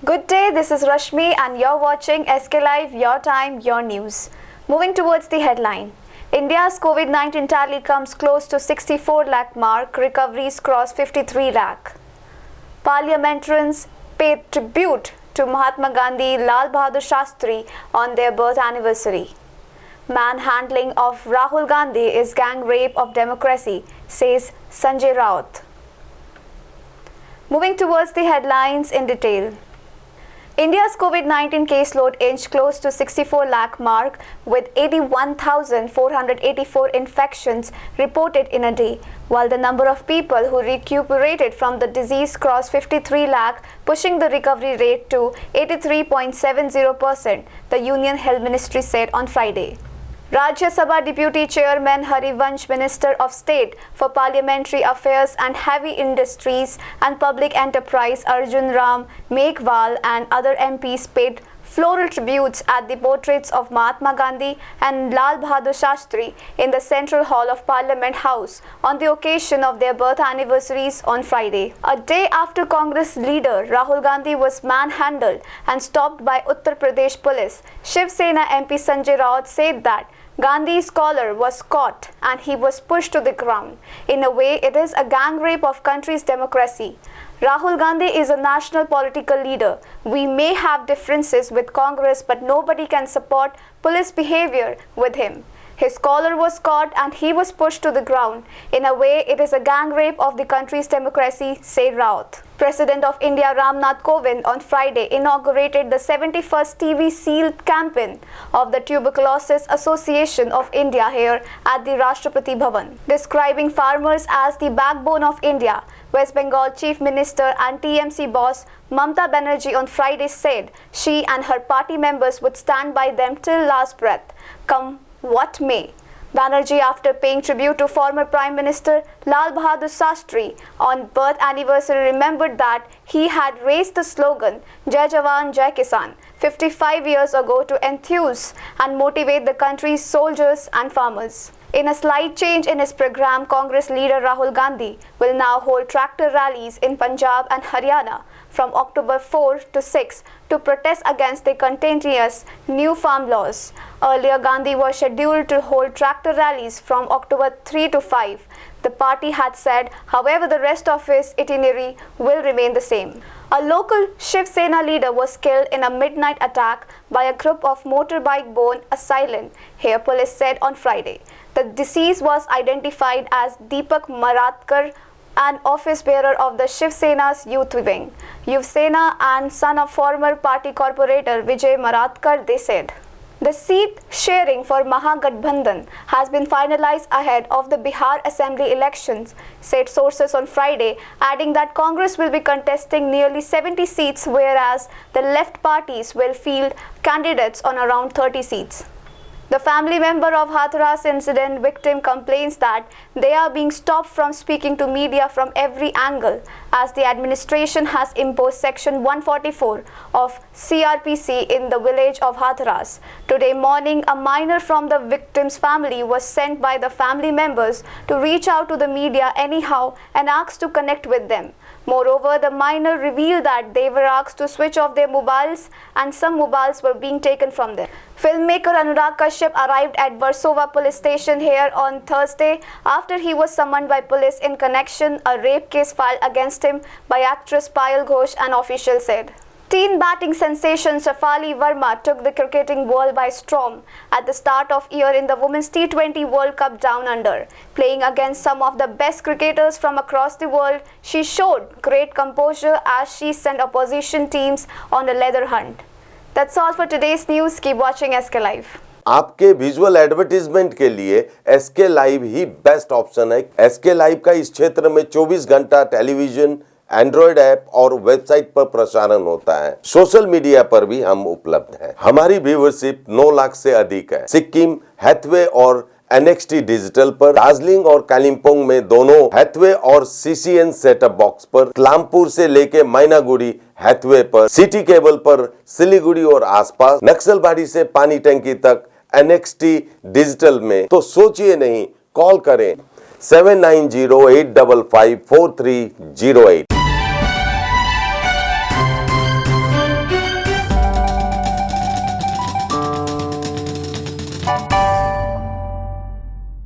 Good day, this is Rashmi and you're watching SK Live, your time, your news. Moving towards the headline. India's COVID-19 tally comes close to 64 lakh mark, recoveries cross 53 lakh. Parliamentarians pay tribute to Mahatma Gandhi, Lal Bahadur Shastri on their birth anniversary. Manhandling of Rahul Gandhi is gang rape of democracy, says Sanjay Raut. Moving towards the headlines in detail. India's COVID-19 caseload inched close to 64 lakh mark with 81,484 infections reported in a day, while the number of people who recuperated from the disease crossed 53 lakh, pushing the recovery rate to 83.70%, the Union Health Ministry said on Friday. Rajya Sabha Deputy Chairman Harivansh, Minister of State for Parliamentary Affairs and Heavy Industries and Public Enterprise Arjun Ram Meghwal and other MPs paid floral tributes at the portraits of Mahatma Gandhi and Lal Bahadur Shastri in the Central Hall of Parliament House on the occasion of their birth anniversaries on Friday. A day after Congress leader Rahul Gandhi was manhandled and stopped by Uttar Pradesh police, Shiv Sena MP Sanjay Raut said that Gandhi's collar was caught and he was pushed to the ground. In a way, it is a gang rape of country's democracy. Rahul Gandhi is a national political leader. We may have differences with Congress, but nobody can support police behavior with him. His collar was caught and he was pushed to the ground. In a way, it is a gang rape of the country's democracy, said Raut. President of India Ramnath Kovind on Friday inaugurated the 71st TB Seal campaign of the Tuberculosis Association of India here at the Rashtrapati Bhavan. Describing farmers as the backbone of India, West Bengal Chief Minister and TMC boss Mamata Banerjee on Friday said she and her party members would stand by them till last breath, come what may. Banerjee, after paying tribute to former Prime Minister Lal Bahadur Shastri on birth anniversary, remembered that he had raised the slogan Jai Jawan, Jai Kisan 55 years ago to enthuse and motivate the country's soldiers and farmers. In a slight change in his program, Congress leader Rahul Gandhi will now hold tractor rallies in Punjab and Haryana from October 4 to 6 to protest against the contentious new farm laws. Earlier, Gandhi was scheduled to hold tractor rallies from October 3 to 5. The party had said, however, the rest of his itinerary will remain the same. A local Shiv Sena leader was killed in a midnight attack by a group of motorbike-borne assailants, here police said on Friday. The deceased was identified as Deepak Maratkar, an office bearer of the Shiv Sena's youth wing. Yuv Sena and son of former party corporator Vijay Maratkar, they said. The seat sharing for Mahagathbandhan has been finalized ahead of the Bihar Assembly elections, said sources on Friday, adding that Congress will be contesting nearly 70 seats, whereas the left parties will field candidates on around 30 seats. The family member of Hathras incident victim complains that they are being stopped from speaking to media from every angle as the administration has imposed Section 144 of CRPC in the village of Hathras. Today morning, a minor from the victim's family was sent by the family members to reach out to the media anyhow and asked to connect with them. Moreover, the minor revealed that they were asked to switch off their mobiles and some mobiles were being taken from them. Filmmaker Anurag Kashyap arrived at Versova police station here on Thursday after he was summoned by police in connection a rape case filed against him by actress Payal Ghosh, an official said. Teen batting sensation Shafali Verma took the cricketing world by storm at the start of year in the Women's T20 World Cup Down Under. Playing against some of the best cricketers from across the world, she showed great composure as she sent opposition teams on a leather hunt. That's all for today's news. Keep watching SK Live. आपके visual advertisement के लिए SK live ही best option है। SK live का इस क्षेत्र में 24 घंटा television, Android app और वेबसाइट पर प्रसारण होता है। सोशल मीडिया पर भी हम उपलब्ध हैं। हमारी व्यूवरशिप 9 लाख से अधिक है। सिक्किम, हैथवे और NXT डिजिटल पर, दार्जिलिंग और कालिम्पोंग में दोनों हैथवे और CCN सेटअप बॉक्स पर, तलामपुर से लेके मैनागुड़ी हैथवे पर, सिटी केबल पर, सिलीगुड़ी और आसपास, नक्सलबाड़ी से पानी टंकी तक NXT डिजिटल में। तो सोचिए नहीं, कॉल करें 7908554308।